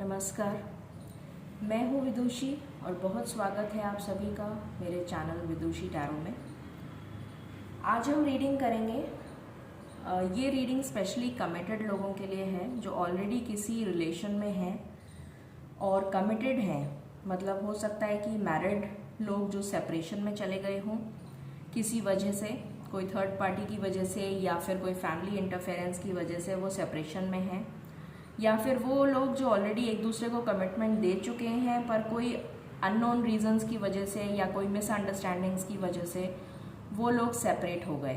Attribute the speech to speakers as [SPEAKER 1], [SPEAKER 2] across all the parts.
[SPEAKER 1] नमस्कार, मैं हूँ विदुषी और बहुत स्वागत है आप सभी का मेरे चैनल विदुषी टैरो में। आज हम रीडिंग करेंगे। ये रीडिंग स्पेशली कमिटेड लोगों के लिए है जो ऑलरेडी किसी रिलेशन में हैं और कमिटेड हैं। मतलब हो सकता है कि मैरिड लोग जो सेपरेशन में चले गए हों किसी वजह से, कोई थर्ड पार्टी की वजह से या फिर कोई फैमिली इंटरफेरेंस की वजह से वो सेपरेशन में हैं, या फिर वो लोग जो ऑलरेडी एक दूसरे को कमिटमेंट दे चुके हैं पर कोई अननोन रीजंस की वजह से या कोई मिसअंडरस्टैंडिंग्स की वजह से वो लोग सेपरेट हो गए।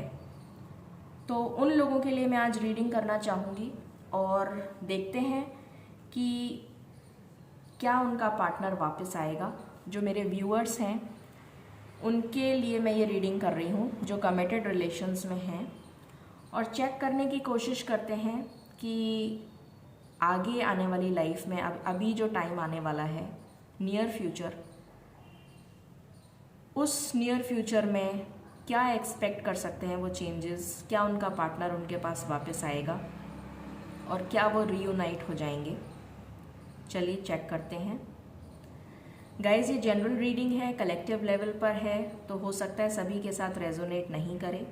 [SPEAKER 1] तो उन लोगों के लिए मैं आज रीडिंग करना चाहूँगी और देखते हैं कि क्या उनका पार्टनर वापस आएगा। जो मेरे व्यूअर्स हैं उनके लिए मैं ये रीडिंग कर रही हूँ जो कमिटेड रिलेशंस में हैं, और चेक करने की कोशिश करते हैं कि आगे आने वाली लाइफ में अभी जो टाइम आने वाला है, नियर फ्यूचर, उस नियर फ्यूचर में क्या एक्सपेक्ट कर सकते हैं वो चेंजेस। क्या उनका पार्टनर उनके पास वापस आएगा और क्या वो रीयूनाइट हो जाएंगे। चलिए चेक करते हैं। गाइज, ये जनरल रीडिंग है, कलेक्टिव लेवल पर है, तो हो सकता है सभी के साथ रेजोनेट नहीं करे।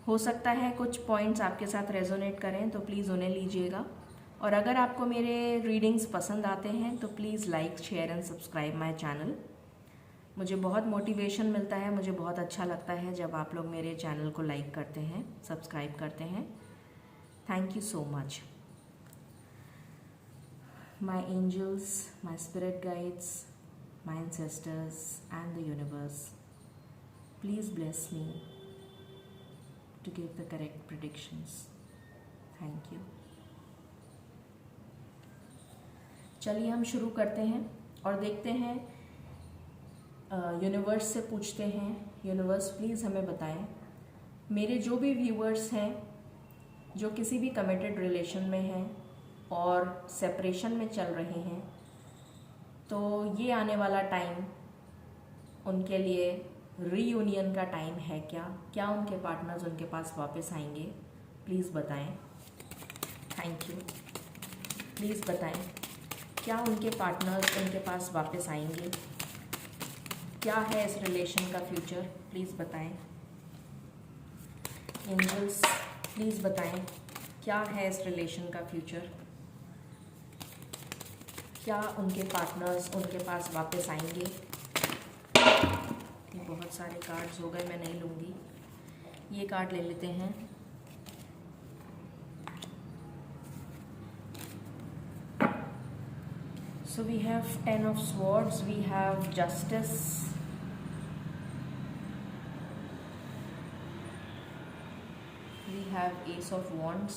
[SPEAKER 1] हो सकता है कुछ पॉइंट्स आपके साथ रेजोनेट करें, तो प्लीज़ उन्हें लीजिएगा। और अगर आपको मेरे रीडिंग्स पसंद आते हैं तो please like, share and subscribe my channel. मुझे बहुत मोटिवेशन मिलता है, मुझे बहुत अच्छा लगता है जब आप लोग मेरे चैनल को लाइक करते हैं, सब्सक्राइब करते हैं। Thank you so much. My angels, my spirit guides, my ancestors and the universe, please bless me to give the correct predictions. Thank you. चलिए हम शुरू करते हैं और देखते हैं, यूनिवर्स से पूछते हैं, यूनिवर्स प्लीज़ हमें बताएं, मेरे जो भी व्यूअर्स हैं जो किसी भी कमिटेड रिलेशन में हैं और सेपरेशन में चल रहे हैं, तो ये आने वाला टाइम उनके लिए रीयूनियन का टाइम है क्या उनके पार्टनर्स उनके पास वापस आएंगे। प्लीज़ बताएं। Thank you. प्लीज़ बताएं, क्या उनके पार्टनर्स उनके पास वापस आएंगे। क्या है इस रिलेशन का फ्यूचर, प्लीज़ बताएं। एंजल्स प्लीज़ बताएं, क्या है इस रिलेशन का फ्यूचर। क्या उनके पार्टनर्स उनके पास वापस आएंगे। बहुत सारे कार्ड्स हो गए, मैं नहीं लूँगी, ये कार्ड ले लेते हैं। So we have 10 of swords, we have justice, we have ace of wands.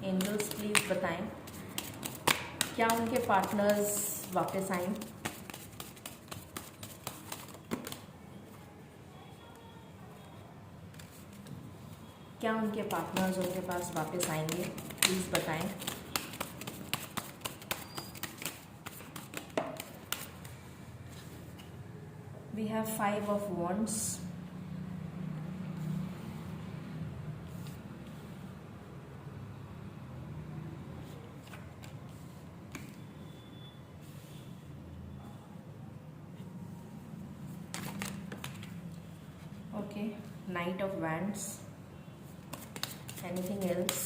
[SPEAKER 1] Angels please बताएं, क्या उनके पार्टनर्स वापस आएं। क्या उनके पार्टनर्स उनके पास वापस आएंगे, प्लीज़ बताएं। We have 5 of wands, okay, knight of wands. Anything else?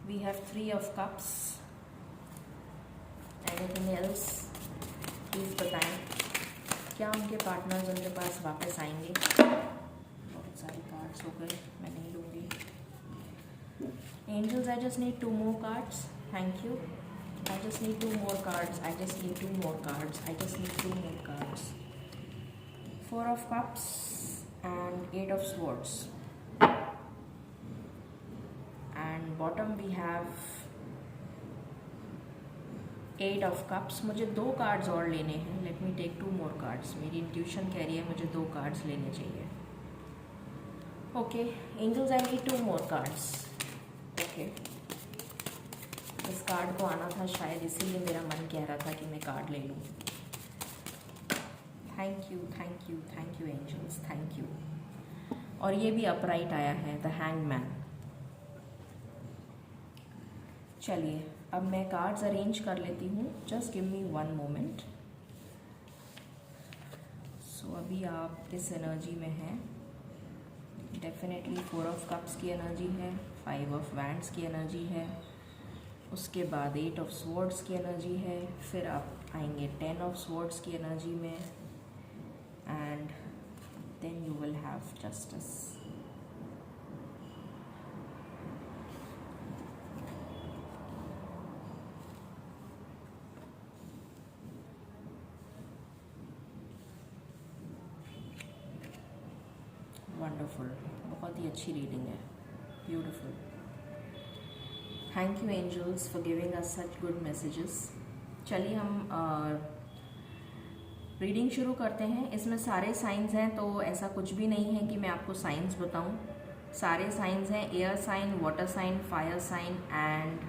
[SPEAKER 1] We have 3 of cups. Anything else? Please बताएं, क्या उनके पार्टनर्स उनके पास वापस आएंगे। बहुत सारे कार्ड्स हो गए, मैं नहीं लूँगी। Angels, I just need 2 more cards. Thank you. I just need 2 more cards. I just need 2 more cards. I just need 2 more cards. 4 of cups and 8 of swords. And bottom we have 8 of cups. मुझे 2 cards और लेने हैं। Let me take 2 more cards. मेरी intuition कह रही है मुझे 2 cards लेने चाहिए। Okay angels, I need 2 more cards. Okay, इस कार्ड को आना था शायद, इसीलिए मेरा मन कह रहा था कि मैं कार्ड ले लूँ। Thank you, thank you, thank you angels, thank you. और ये भी अपराइट आया है, द हैंगमैन। चलिए अब मैं कार्ड्स अरेंज कर लेती हूँ, जस्ट गिव मी 1 मोमेंट। सो अभी आप इस एनर्जी में हैं, डेफिनेटली 4 ऑफ कप्स की एनर्जी है, 5 ऑफ वैंड्स की एनर्जी है, उसके बाद 8 ऑफ स्वॉर्ड्स की एनर्जी है, फिर आप आएंगे 10 ऑफ स्वॉर्ड्स की एनर्जी में, and then you will have justice. Wonderful, बहुत ही अच्छी रीडिंग है, beautiful. Thank you angels for giving us such good messages. चलिए हम रीडिंग शुरू करते हैं। इसमें सारे साइंस हैं, तो ऐसा कुछ भी नहीं है कि मैं आपको साइंस बताऊं। सारे साइंस हैं, air sign, water sign, fire sign and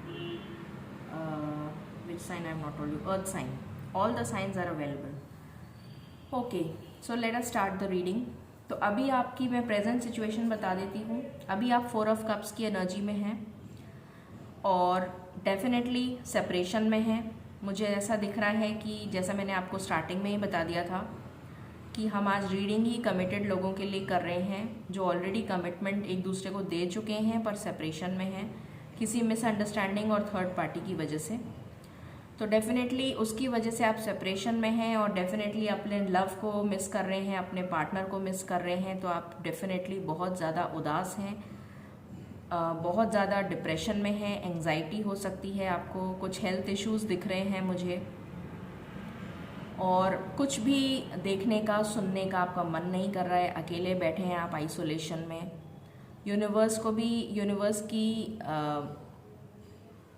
[SPEAKER 1] which sign I am not told you, earth sign. All the signs are available. Okay, so let us start the reading. तो अभी आपकी मैं प्रेजेंट सिचुएशन बता देती हूँ। अभी आप 4 ऑफ कप्स की एनर्जी में हैं और डेफिनेटली सेपरेशन में हैं। मुझे ऐसा दिख रहा है कि जैसा मैंने आपको स्टार्टिंग में ही बता दिया था कि हम आज रीडिंग ही कमिटेड लोगों के लिए कर रहे हैं, जो ऑलरेडी कमिटमेंट एक दूसरे को दे चुके हैं पर सेपरेशन में हैं किसी मिसअंडरस्टैंडिंग और थर्ड पार्टी की वजह से। तो डेफिनेटली उसकी वजह से आप सेपरेशन में हैं और डेफिनेटली अपने लव को मिस कर रहे हैं, अपने पार्टनर को मिस कर रहे हैं। तो आप डेफिनेटली बहुत ज़्यादा उदास हैं, बहुत ज़्यादा डिप्रेशन में हैं, एंग्जाइटी हो सकती है आपको, कुछ हेल्थ इश्यूज़ दिख रहे हैं मुझे, और कुछ भी देखने का सुनने का आपका मन नहीं कर रहा है। अकेले बैठे हैं आप आइसोलेशन में। यूनिवर्स की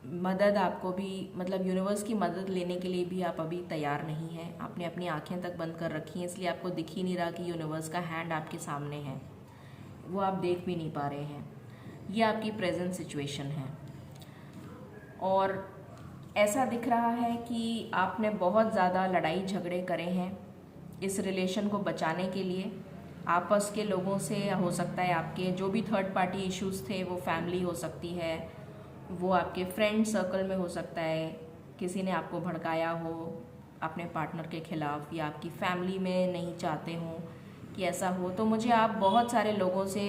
[SPEAKER 1] मदद आपको भी, मतलब यूनिवर्स की मदद लेने के लिए भी आप अभी तैयार नहीं हैं। आपने अपनी आंखें तक बंद कर रखी हैं, इसलिए आपको दिख ही नहीं रहा कि यूनिवर्स का हैंड आपके सामने है, वो आप देख भी नहीं पा रहे हैं। ये आपकी प्रेजेंट सिचुएशन है और ऐसा दिख रहा है कि आपने बहुत ज़्यादा लड़ाई झगड़े करे हैं इस रिलेशन को बचाने के लिए। आपस के लोगों से हो सकता है, आपके जो भी थर्ड पार्टी इश्यूज़ थे, वो फैमिली हो सकती है, वो आपके फ्रेंड सर्कल में हो सकता है, किसी ने आपको भड़काया हो अपने पार्टनर के खिलाफ, या आपकी फैमिली में नहीं चाहते हो कि ऐसा हो। तो मुझे आप बहुत सारे लोगों से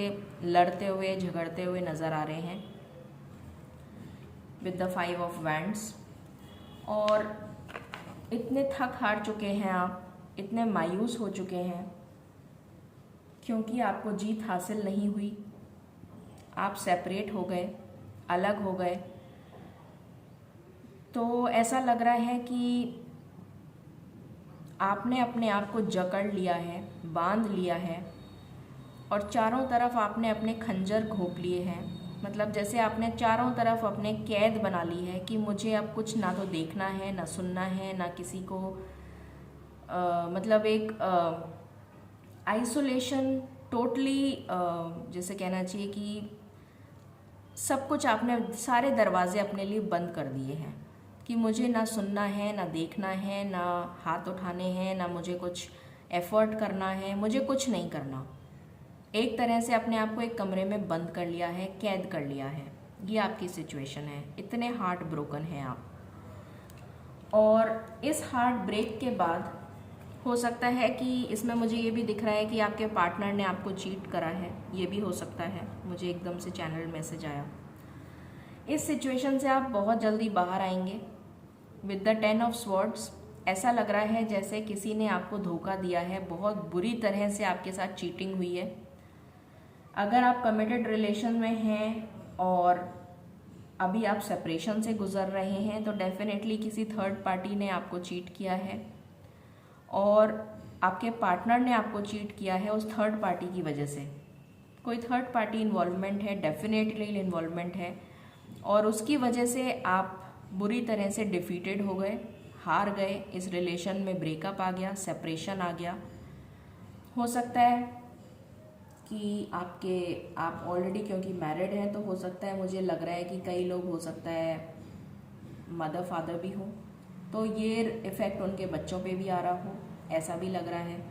[SPEAKER 1] लड़ते हुए, झगड़ते हुए नज़र आ रहे हैं विद द 5 ऑफ वैंड्स। और इतने थक हार चुके हैं आप, इतने मायूस हो चुके हैं क्योंकि आपको जीत हासिल नहीं हुई। आप सेपरेट हो गए, अलग हो गए। तो ऐसा लग रहा है कि आपने अपने आप को जकड़ लिया है, बांध लिया है और चारों तरफ आपने अपने खंजर घोंप लिए हैं। मतलब जैसे आपने चारों तरफ अपने कैद बना ली है कि मुझे अब कुछ ना तो देखना है, ना सुनना है, ना किसी को मतलब एक आइसोलेशन टोटली, जैसे कहना चाहिए कि सब कुछ आपने, सारे दरवाजे अपने लिए बंद कर दिए हैं कि मुझे ना सुनना है, ना देखना है, ना हाथ उठाने हैं, ना मुझे कुछ एफर्ट करना है, मुझे कुछ नहीं करना। एक तरह से अपने आप को एक कमरे में बंद कर लिया है, कैद कर लिया है। ये आपकी सिचुएशन है। इतने हार्ट ब्रोकन हैं आप, और इस हार्ट ब्रेक के बाद हो सकता है कि इसमें मुझे ये भी दिख रहा है कि आपके पार्टनर ने आपको चीट करा है। ये भी हो सकता है, मुझे एकदम से चैनल मैसेज आया। इस सिचुएशन से आप बहुत जल्दी बाहर आएंगे विद द 10 ऑफ स्वॉर्ड्स। ऐसा लग रहा है जैसे किसी ने आपको धोखा दिया है, बहुत बुरी तरह से आपके साथ चीटिंग हुई है। अगर आप कमिटेड रिलेशन में हैं और अभी आप सेपरेशन से गुजर रहे हैं, तो डेफिनेटली किसी थर्ड पार्टी ने आपको चीट किया है और आपके पार्टनर ने आपको चीट किया है उस थर्ड पार्टी की वजह से। कोई थर्ड पार्टी इन्वॉल्वमेंट है, डेफिनेटली इन्वॉल्वमेंट है, और उसकी वजह से आप बुरी तरह से डिफीटेड हो गए, हार गए। इस रिलेशन में ब्रेकअप आ गया, सेपरेशन आ गया। हो सकता है कि आप ऑलरेडी क्योंकि मैरिड हैं, तो हो सकता है, मुझे लग रहा है कि कई लोग हो सकता है मदर फादर भी हो, तो ये इफ़ेक्ट उनके बच्चों पे भी आ रहा हो, ऐसा भी लग रहा है।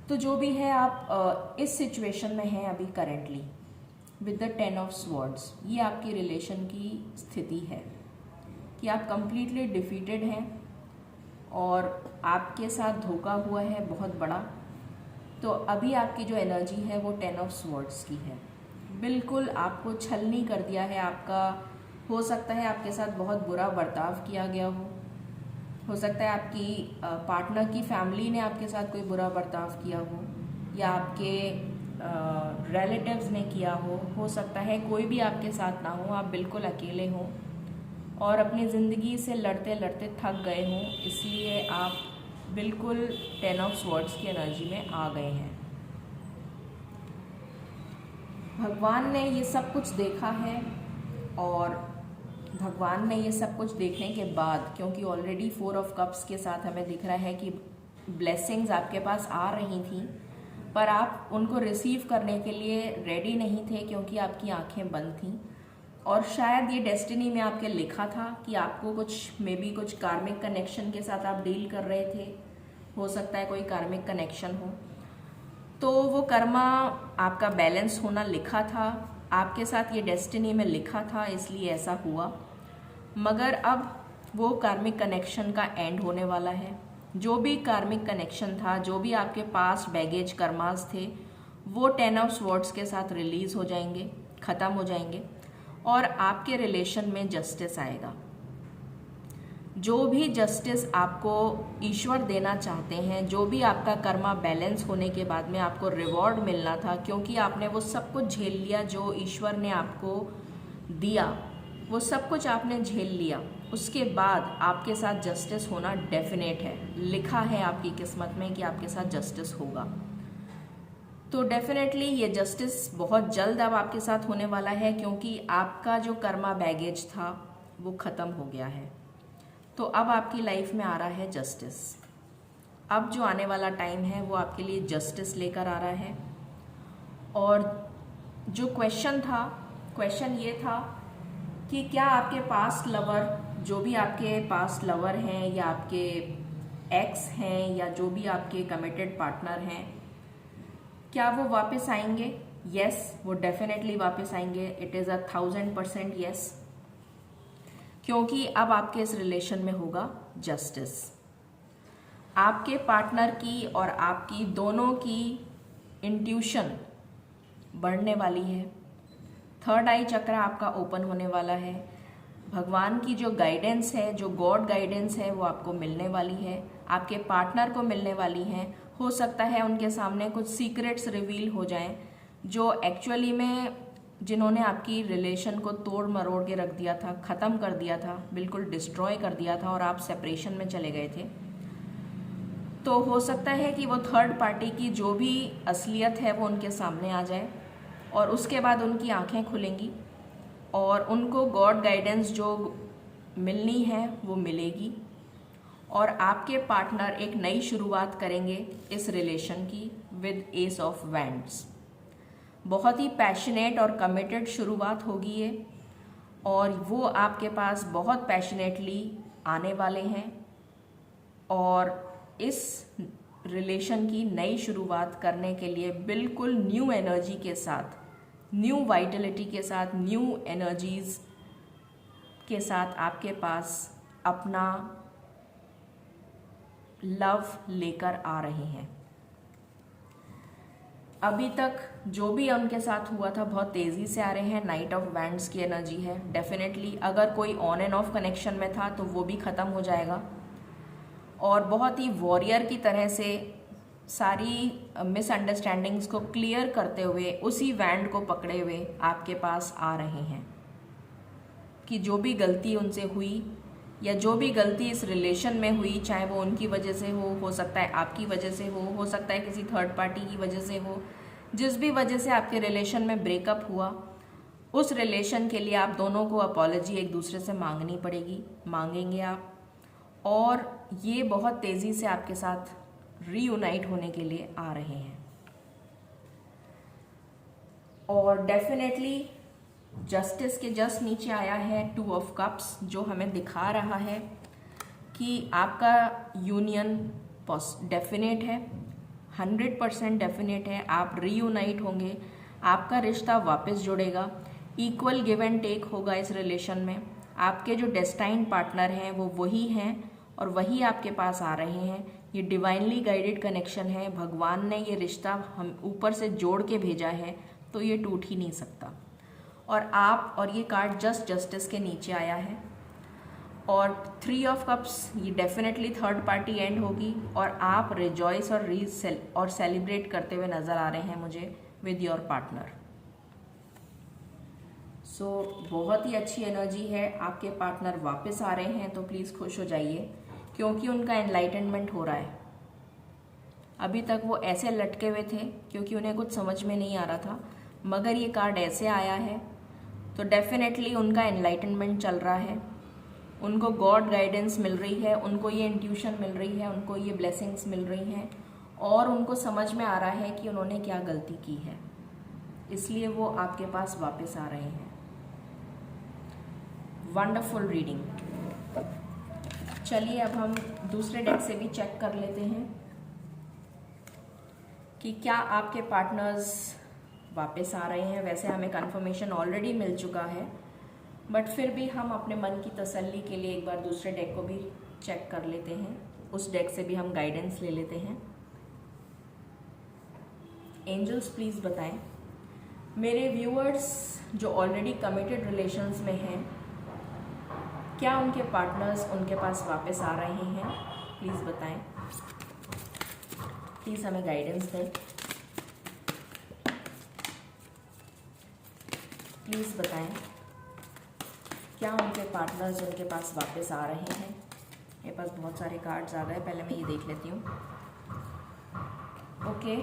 [SPEAKER 1] तो जो भी है, आप इस सिचुएशन में हैं अभी currently. With the 10 of swords. ये आपकी रिलेशन की स्थिति है कि आप कंप्लीटली डिफीटेड हैं और आपके साथ धोखा हुआ है बहुत बड़ा। तो अभी आपकी जो एनर्जी है वो 10 ऑफ स्वॉर्ड्स की है। बिल्कुल आपको छलनी कर दिया है आपका। हो सकता है आपके साथ बहुत बुरा बर्ताव किया गया हो सकता है आपकी पार्टनर की फैमिली ने आपके साथ कोई बुरा बर्ताव किया हो, या आपके रिलेटिव्स ने किया हो सकता है कोई भी आपके साथ ना हो, आप बिल्कुल अकेले हों और अपनी ज़िंदगी से लड़ते लड़ते थक गए हों, इसलिए आप बिल्कुल 10 ऑफ स्वॉर्ड्स की एनर्जी में आ गए हैं। भगवान ने ये सब कुछ देखा है और भगवान ने ये सब कुछ देखने के बाद, क्योंकि ऑलरेडी 4 ऑफ कप्स के साथ हमें दिख रहा है कि ब्लेसिंग्स आपके पास आ रही थी, पर आप उनको रिसीव करने के लिए रेडी नहीं थे क्योंकि आपकी आंखें बंद थीं। और शायद ये डेस्टिनी में आपके लिखा था कि आपको कुछ कार्मिक कनेक्शन के साथ आप डील कर रहे थे। हो सकता है कोई कार्मिक कनेक्शन हो, तो वो कर्मा आपका बैलेंस होना लिखा था, आपके साथ ये डेस्टिनी में लिखा था, इसलिए ऐसा हुआ। मगर अब वो कार्मिक कनेक्शन का एंड होने वाला है। जो भी कार्मिक कनेक्शन था, जो भी आपके पास बैगेज कर्मास थे, वो 10 ऑफ स्वॉर्ड्स के साथ रिलीज हो जाएंगे, ख़त्म हो जाएंगे और आपके रिलेशन में जस्टिस आएगा। जो भी जस्टिस आपको ईश्वर देना चाहते हैं, जो भी आपका कर्मा बैलेंस होने के बाद में आपको रिवॉर्ड मिलना था, क्योंकि आपने वो सब कुछ झेल लिया जो ईश्वर ने आपको दिया, वो सब कुछ आपने झेल लिया, उसके बाद आपके साथ जस्टिस होना डेफिनेट है। लिखा है आपकी किस्मत में कि आपके साथ जस्टिस होगा। तो डेफिनेटली ये जस्टिस बहुत जल्द अब आपके साथ होने वाला है, क्योंकि आपका जो कर्मा बैगेज था वो ख़त्म हो गया है। तो अब आपकी लाइफ में आ रहा है जस्टिस। अब जो आने वाला टाइम है वो आपके लिए जस्टिस लेकर आ रहा है। और जो क्वेश्चन ये था कि क्या आपके पास्ट लवर, जो भी आपके पास्ट लवर हैं या आपके एक्स हैं या जो भी आपके कमिटेड पार्टनर हैं, क्या वो वापस आएंगे? यस, वो डेफिनेटली वापस आएंगे। इट इज़ 1000% यस, क्योंकि अब आपके इस रिलेशन में होगा जस्टिस। आपके पार्टनर की और आपकी दोनों की इंट्यूशन बढ़ने वाली है। थर्ड आई चक्र आपका ओपन होने वाला है। भगवान की जो गाइडेंस है, जो गॉड गाइडेंस है, वो आपको मिलने वाली है, आपके पार्टनर को मिलने वाली है। हो सकता है उनके सामने कुछ सीक्रेट्स रिवील हो जाएं, जो एक्चुअली में जिन्होंने आपकी रिलेशन को तोड़ मरोड़ के रख दिया था, ख़त्म कर दिया था, बिल्कुल डिस्ट्रॉय कर दिया था और आप सेपरेशन में चले गए थे। तो हो सकता है कि वो थर्ड पार्टी की जो भी असलियत है वो उनके सामने आ जाए और उसके बाद उनकी आंखें खुलेंगी और उनको गॉड गाइडेंस जो मिलनी है वो मिलेगी और आपके पार्टनर एक नई शुरुआत करेंगे इस रिलेशन की विद एस ऑफ वैंड्स। बहुत ही पैशनेट और कमिटेड शुरुआत होगी ये, और वो आपके पास बहुत पैशनेटली आने वाले हैं और इस रिलेशन की नई शुरुआत करने के लिए बिल्कुल न्यू एनर्जी के साथ, न्यू वाइटलिटी के साथ, न्यू एनर्जीज के साथ आपके पास अपना लव लेकर आ रहे हैं। अभी तक जो भी उनके साथ हुआ था बहुत तेज़ी से आ रहे हैं। नाइट ऑफ वैंड्स की एनर्जी है। डेफिनेटली अगर कोई ऑन एंड ऑफ कनेक्शन में था तो वो भी ख़त्म हो जाएगा और बहुत ही वॉरियर की तरह से सारी मिसअंडरस्टैंडिंग्स को क्लियर करते हुए उसी वैंड को पकड़े हुए आपके पास आ रहे हैं कि जो भी गलती उनसे हुई या जो भी गलती इस रिलेशन में हुई, चाहे वो उनकी वजह से हो सकता है आपकी वजह से हो सकता है किसी थर्ड पार्टी की वजह से हो, जिस भी वजह से आपके रिलेशन में ब्रेकअप हुआ, उस रिलेशन के लिए आप दोनों को अपॉलॉजी एक दूसरे से मांगनी पड़ेगी, मांगेंगे आप, और ये बहुत तेज़ी से आपके साथ रीयूनाइट होने के लिए आ रहे हैं। और डेफिनेटली जस्टिस के जस्ट नीचे आया है 2 ऑफ कप्स, जो हमें दिखा रहा है कि आपका यूनियन डेफिनेट है, 100% डेफिनेट है। आप रीयूनाइट होंगे, आपका रिश्ता वापस जुड़ेगा, इक्वल गिव एंड टेक होगा इस रिलेशन में। आपके जो डेस्टाइन्ड पार्टनर हैं वो वही हैं और वही आपके पास आ रहे हैं। ये डिवाइनली गाइडेड कनेक्शन है, भगवान ने ये रिश्ता हम ऊपर से जोड़ के भेजा है, तो ये टूट ही नहीं सकता। और आप, और ये कार्ड जस्ट जस्टिस के नीचे आया है, और 3 ऑफ कप्स, ये डेफिनेटली थर्ड पार्टी एंड होगी और आप रिजॉइस और सेलिब्रेट करते हुए नज़र आ रहे हैं मुझे विद योर पार्टनर। सो बहुत ही अच्छी एनर्जी है, आपके पार्टनर वापस आ रहे हैं, तो प्लीज़ खुश हो जाइए क्योंकि उनका एनलाइटनमेंट हो रहा है। अभी तक वो ऐसे लटके हुए थे क्योंकि उन्हें कुछ समझ में नहीं आ रहा था, मगर ये कार्ड ऐसे आया है तो डेफिनेटली उनका एनलाइटनमेंट चल रहा है, उनको गॉड गाइडेंस मिल रही है, उनको ये इंट्यूशन मिल रही है, उनको ये ब्लेसिंग्स मिल रही हैं और उनको समझ में आ रहा है कि उन्होंने क्या गलती की है, इसलिए वो आपके पास वापस आ रहे हैं। Wonderful reading. चलिए अब हम दूसरे डेक से भी चेक कर लेते हैं कि क्या आपके पार्टनर्स वापस आ रहे हैं। वैसे हमें कंफर्मेशन ऑलरेडी मिल चुका है, बट फिर भी हम अपने मन की तसल्ली के लिए एक बार दूसरे डेक को भी चेक कर लेते हैं, उस डेक से भी हम गाइडेंस ले लेते हैं। एंजल्स प्लीज़ बताएं मेरे व्यूअर्स जो ऑलरेडी कमिटेड रिलेशंस में हैं, क्या उनके पार्टनर्स उनके पास वापस आ रहे हैं। प्लीज़ बताएं, प्लीज़ हमें गाइडेंस दें, प्लीज़ बताएं क्या उनके पार्टनर्स उनके पास वापस आ रहे हैं। मेरे पास बहुत सारे कार्ड्स आ गए, पहले मैं ये देख लेती हूँ। Okay,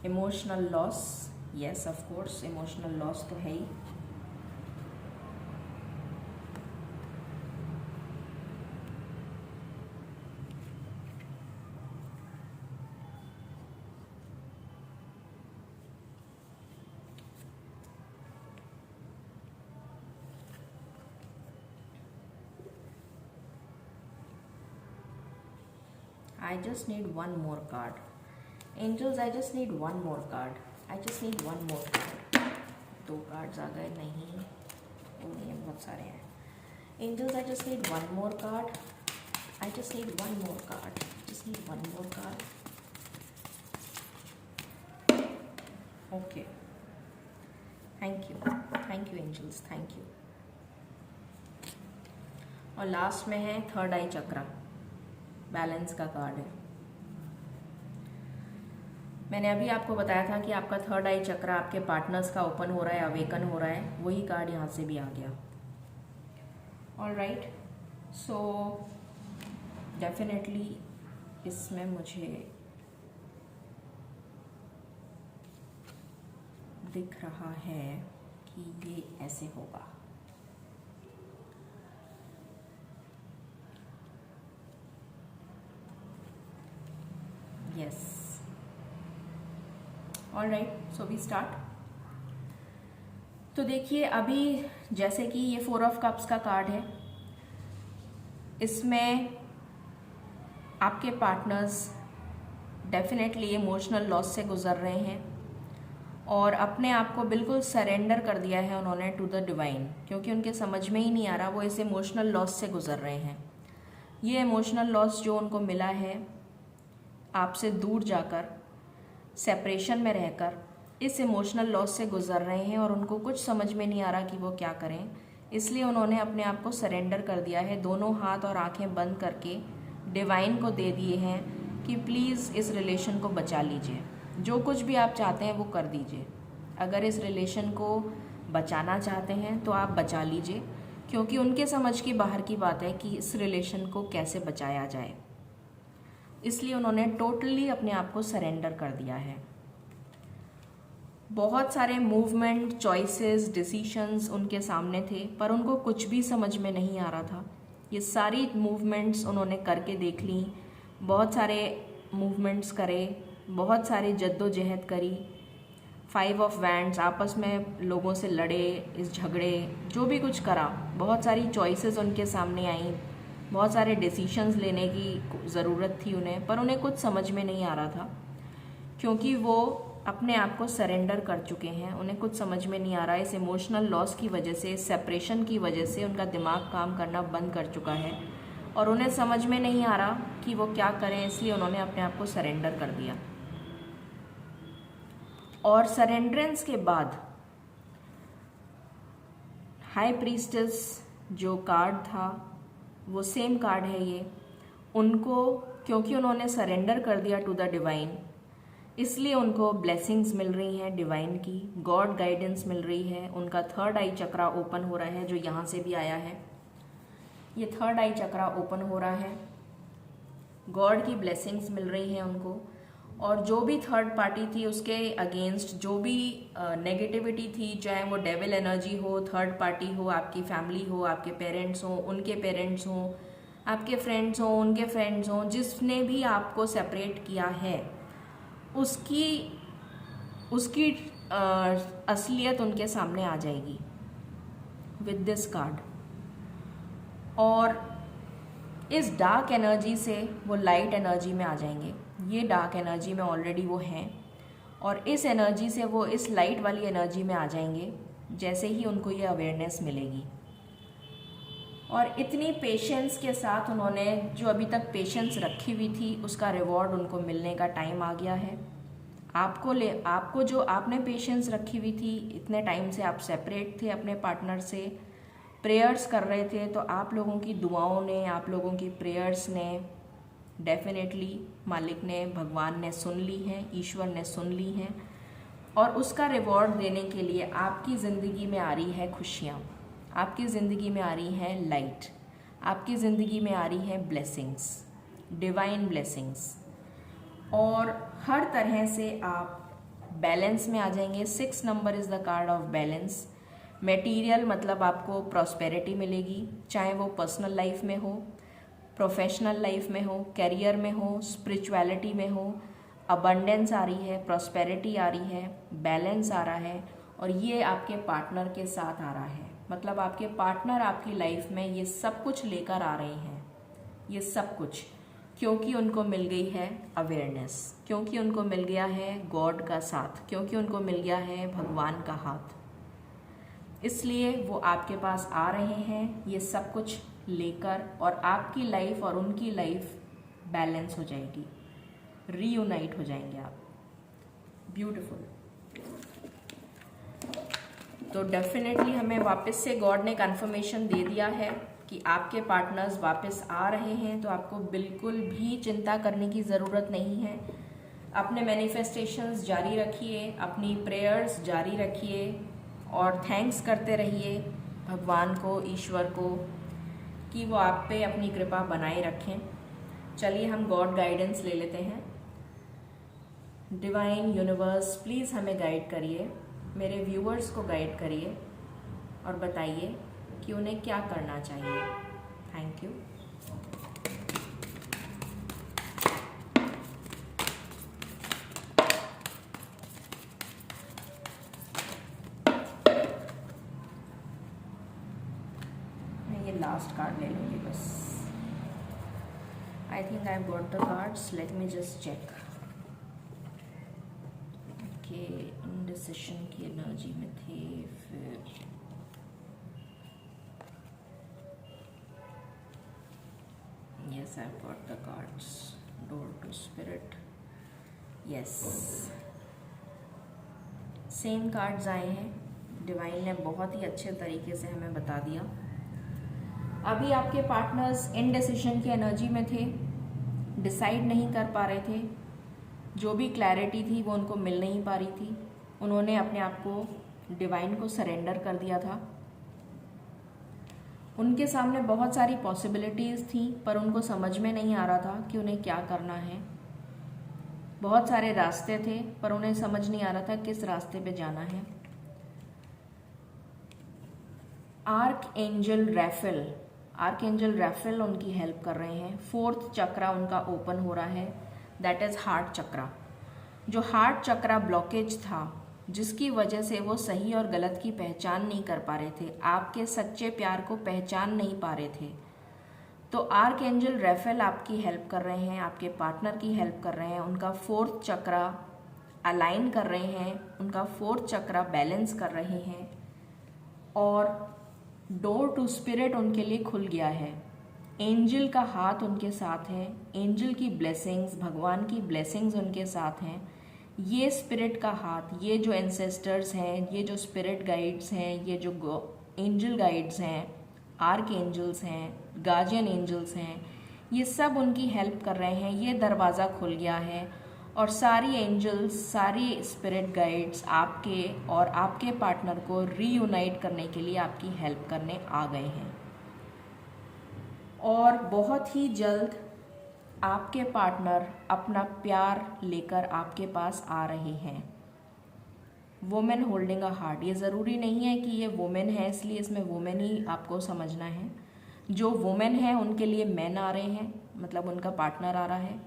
[SPEAKER 1] emotional loss, yes of course emotional loss तो है ही। I just need one more card. Angels, I just need one more card. I just need one more card. 2 cards आ गए, नहीं वो नहीं है, बहुत सारे हैं। Angels, I just need one more card. I just need one more card. Just need one more card. Okay. Thank you angels, thank you. और last में है थर्ड आई चक्रा, बैलेंस का कार्ड है। मैंने अभी आपको बताया था कि आपका थर्ड आई चक्रा आपके पार्टनर्स का ओपन हो रहा है, अवेकन हो रहा है, वही कार्ड यहाँ से भी आ गया। ऑलराइट, सो डेफिनेटली इसमें मुझे दिख रहा है कि ये ऐसे होगा। Yes, alright, so we start. तो देखिए अभी जैसे कि ये 4 ऑफ कप्स का कार्ड है, इसमें आपके पार्टनर्स डेफिनेटली इमोशनल लॉस से गुजर रहे हैं और अपने आप को बिल्कुल सरेंडर कर दिया है उन्होंने टू द डिवाइन, क्योंकि उनके समझ में ही नहीं आ रहा वो इस इमोशनल लॉस से गुजर रहे हैं। ये इमोशनल लॉस जो उनको मिला है आपसे दूर जाकर, सेपरेशन में रहकर, इस इमोशनल लॉस से गुजर रहे हैं और उनको कुछ समझ में नहीं आ रहा कि वो क्या करें, इसलिए उन्होंने अपने आप को सरेंडर कर दिया है, दोनों हाथ और आंखें बंद करके डिवाइन को दे दिए हैं कि प्लीज़ इस रिलेशन को बचा लीजिए, जो कुछ भी आप चाहते हैं वो कर दीजिए। अगर इस रिलेशन को बचाना चाहते हैं तो आप बचा लीजिए, क्योंकि उनके समझ की बाहर की बात है कि इस रिलेशन को कैसे बचाया जाए, इसलिए उन्होंने टोटली अपने आप को सरेंडर कर दिया है। बहुत सारे मूवमेंट, चॉइसेस, डिसीशंस उनके सामने थे, पर उनको कुछ भी समझ में नहीं आ रहा था। ये सारी मूवमेंट्स उन्होंने करके देख ली, बहुत सारे मूवमेंट्स करे, बहुत सारी जद्दोजहद करी, 5 ऑफ वैंड्स, आपस में लोगों से लड़े, इस झगड़े, जो भी कुछ करा, बहुत सारी चॉइसेस उनके सामने आई, बहुत सारे डिसीशंस लेने की ज़रूरत थी उन्हें, पर उन्हें कुछ समझ में नहीं आ रहा था, क्योंकि वो अपने आप को सरेंडर कर चुके हैं। उन्हें कुछ समझ में नहीं आ रहा है, इस इमोशनल लॉस की वजह से, इस सेपरेशन की वजह से उनका दिमाग काम करना बंद कर चुका है और उन्हें समझ में नहीं आ रहा कि वो क्या करें, इसलिए उन्होंने अपने आप को सरेंडर कर दिया। और सरेंडरेंस के बाद हाई प्रीस्टेस जो कार्ड था वो सेम कार्ड है ये। उनको क्योंकि उन्होंने सरेंडर कर दिया टू द डिवाइन, इसलिए उनको ब्लेसिंग्स मिल रही हैं डिवाइन की, गॉड गाइडेंस मिल रही है। उनका थर्ड आई चक्रा ओपन हो रहा है, जो यहाँ से भी आया है। ये थर्ड आई चक्रा ओपन हो रहा है, गॉड की ब्लेसिंग्स मिल रही हैं उनको। और जो भी थर्ड पार्टी थी उसके अगेंस्ट जो भी नेगेटिविटी थी, चाहे वो डेविल एनर्जी हो, थर्ड पार्टी हो, आपकी फैमिली हो, आपके पेरेंट्स हो, उनके पेरेंट्स हो, आपके फ्रेंड्स हो, उनके फ्रेंड्स हो, जिसने भी आपको सेपरेट किया है उसकी असलियत उनके सामने आ जाएगी विद दिस कार्ड। और इस डार्क एनर्जी से वो लाइट एनर्जी में आ जाएंगे। ये डार्क एनर्जी में ऑलरेडी वो हैं और इस एनर्जी से वो इस लाइट वाली एनर्जी में आ जाएंगे जैसे ही उनको ये अवेयरनेस मिलेगी। और इतनी पेशेंस के साथ उन्होंने जो अभी तक पेशेंस रखी हुई थी उसका रिवॉर्ड उनको मिलने का टाइम आ गया है। आपको जो आपने पेशेंस रखी हुई थी, इतने टाइम से आप सेपरेट थे अपने पार्टनर से, प्रेयर्स कर रहे थे, तो आप लोगों की दुआओं ने, आप लोगों की प्रेयर्स ने डेफिनेटली मालिक ने, भगवान ने सुन ली हैं, ईश्वर ने सुन ली हैं। और उसका रिवॉर्ड देने के लिए आपकी ज़िंदगी में आ रही है खुशियाँ, आपकी ज़िंदगी में आ रही है लाइट, आपकी ज़िंदगी में आ रही है ब्लेसिंग्स, डिवाइन ब्लेसिंग्स। और हर तरह से आप बैलेंस में आ जाएंगे। 6 number is the card of balance. Material मतलब आपको प्रॉस्पेरिटी मिलेगी, चाहे वो पर्सनल लाइफ में हो, प्रोफेशनल लाइफ में हो, करियर में हो, स्पिरिचुअलिटी में हो। अबंडेंस आ रही है, प्रॉस्पेरिटी आ रही है, बैलेंस आ रहा है। और ये आपके पार्टनर के साथ आ रहा है, मतलब आपके पार्टनर आपकी लाइफ में ये सब कुछ लेकर आ रहे हैं, ये सब कुछ, क्योंकि उनको मिल गई है अवेयरनेस, क्योंकि उनको मिल गया है गॉड का साथ, क्योंकि उनको मिल गया है भगवान का हाथ। इसलिए वो आपके पास आ रहे हैं ये सब कुछ लेकर, और आपकी लाइफ और उनकी लाइफ बैलेंस हो जाएगी, रीयूनाइट हो जाएंगे आप। ब्यूटीफुल। तो डेफिनेटली हमें वापस से गॉड ने कंफर्मेशन दे दिया है कि आपके पार्टनर्स वापस आ रहे हैं, तो आपको बिल्कुल भी चिंता करने की ज़रूरत नहीं है। अपने मैनिफेस्टेशंस जारी रखिए, अपनी प्रेयर्स जारी रखिए और थैंक्स करते रहिए भगवान को, ईश्वर को, कि वो आप पे अपनी कृपा बनाए रखें। चलिए हम गॉड गाइडेंस ले लेते हैं। डिवाइन यूनिवर्स प्लीज़ हमें गाइड करिए, मेरे व्यूअर्स को गाइड करिए और बताइए कि उन्हें क्या करना चाहिए। Thank you. मैं ये लास्ट कार्ड ले लूँगी बस। I think I got the cards, let me just check. Okay, indecision की एनर्जी में थे, फिर yes, I've got the cards. Door to spirit. Yes, same cards आए हैं। डिवाइन ने बहुत ही अच्छे तरीके से हमें बता दिया। अभी आपके पार्टनर्स इनडिसिशन की एनर्जी में थे, डिसाइड नहीं कर पा रहे थे, जो भी क्लैरिटी थी वो उनको मिल नहीं पा रही थी। उन्होंने अपने आप को डिवाइन को सरेंडर कर दिया था। उनके सामने बहुत सारी पॉसिबिलिटीज़ थी, पर उनको समझ में नहीं आ रहा था कि उन्हें क्या करना है। बहुत सारे रास्ते थे, पर उन्हें समझ नहीं आ रहा था किस रास्ते पे जाना है। आर्क एंजल रैफेल उनकी हेल्प कर रहे हैं। 4th चक्रा उनका ओपन हो रहा है, दैट इज़ हार्ट चक्रा। जो हार्ट चक्रा ब्लॉकेज था, जिसकी वजह से वो सही और गलत की पहचान नहीं कर पा रहे थे, आपके सच्चे प्यार को पहचान नहीं पा रहे थे, तो आर्क एंजल रैफेल आपकी हेल्प कर रहे हैं, आपके पार्टनर की हेल्प कर रहे हैं। उनका 4th चक्रा अलाइन कर रहे हैं, उनका फोर्थ चक्रा बैलेंस कर रहे हैं और डोर टू स्पिरिट उनके लिए खुल गया है। एंजल का हाथ उनके साथ है, एंजल की ब्लेसिंग्स, भगवान की ब्लेसिंग्स उनके साथ हैं। ये स्पिरिट का हाथ, ये जो एंसेस्टर्स हैं, ये जो स्पिरिट गाइड्स हैं, ये जो एंजल गाइड्स हैं, आर्क एंजल्स हैं, गार्जियन एंजल्स हैं, ये सब उनकी हेल्प कर रहे हैं। ये दरवाज़ा खुल गया है और सारी एंजल्स, सारी स्पिरिट गाइड्स आपके और आपके पार्टनर को रीयूनाइट करने के लिए आपकी हेल्प करने आ गए हैं। और बहुत ही जल्द आपके पार्टनर अपना प्यार लेकर आपके पास आ रहे हैं। वुमेन होल्डिंग अ हार्ट, ये ज़रूरी नहीं है कि ये वुमेन है इसलिए इसमें वुमेन ही आपको समझना है। जो वुमेन है उनके लिए मैन आ रहे हैं, मतलब उनका पार्टनर आ रहा है,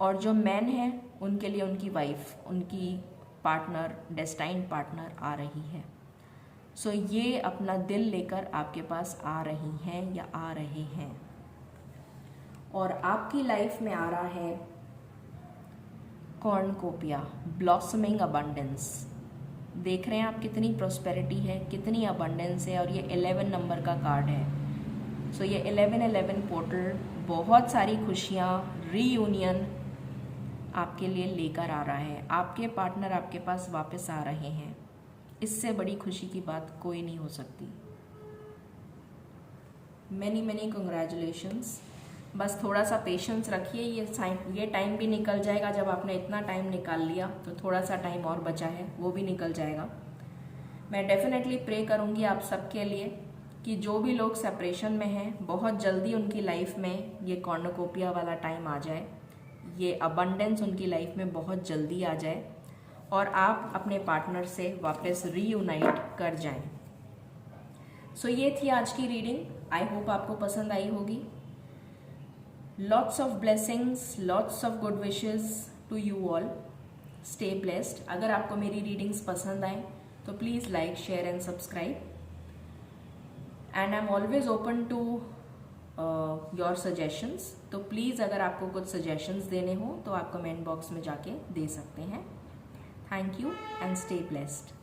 [SPEAKER 1] और जो मैन है उनके लिए उनकी वाइफ, उनकी पार्टनर, डेस्टाइन्ड पार्टनर आ रही है। सो ये अपना दिल लेकर आपके पास आ रही हैं या आ रहे हैं और आपकी लाइफ में आ रहा है कॉर्नकोपिया, ब्लॉसमिंग अबंडेंस। देख रहे हैं आप कितनी प्रॉस्पेरिटी है, कितनी अबंडेंस है, और ये 11 नंबर का कार्ड है। सो ये 1111 पोर्टल बहुत सारी खुशियाँ, रीयूनियन आपके लिए लेकर आ रहा है। आपके पार्टनर आपके पास वापस आ रहे हैं, इससे बड़ी खुशी की बात कोई नहीं हो सकती। Many congratulations. बस थोड़ा सा पेशेंस रखिए, ये टाइम भी निकल जाएगा। जब आपने इतना टाइम निकाल लिया तो थोड़ा सा टाइम और बचा है, वो भी निकल जाएगा। मैं डेफिनेटली प्रे करूँगी आप सबके लिए कि जो भी लोग सेपरेशन में हैं, बहुत जल्दी उनकी लाइफ में ये कॉर्नकोपिया वाला टाइम आ जाए, ये अबंडेंस उनकी लाइफ में बहुत जल्दी आ जाए और आप अपने पार्टनर से वापस रीयूनाइट कर जाएं। सो ये थी आज की रीडिंग। आई होप आपको पसंद आई होगी। Lots of blessings, lots of good wishes to you all. Stay blessed. अगर आपको मेरी रीडिंग्स पसंद आए तो please like, share and subscribe. And I am always open to your suggestions. तो प्लीज़ अगर आपको कुछ सजेशंस देने हो तो आप कमेंट बॉक्स में जाके दे सकते हैं। Thank you and stay blessed.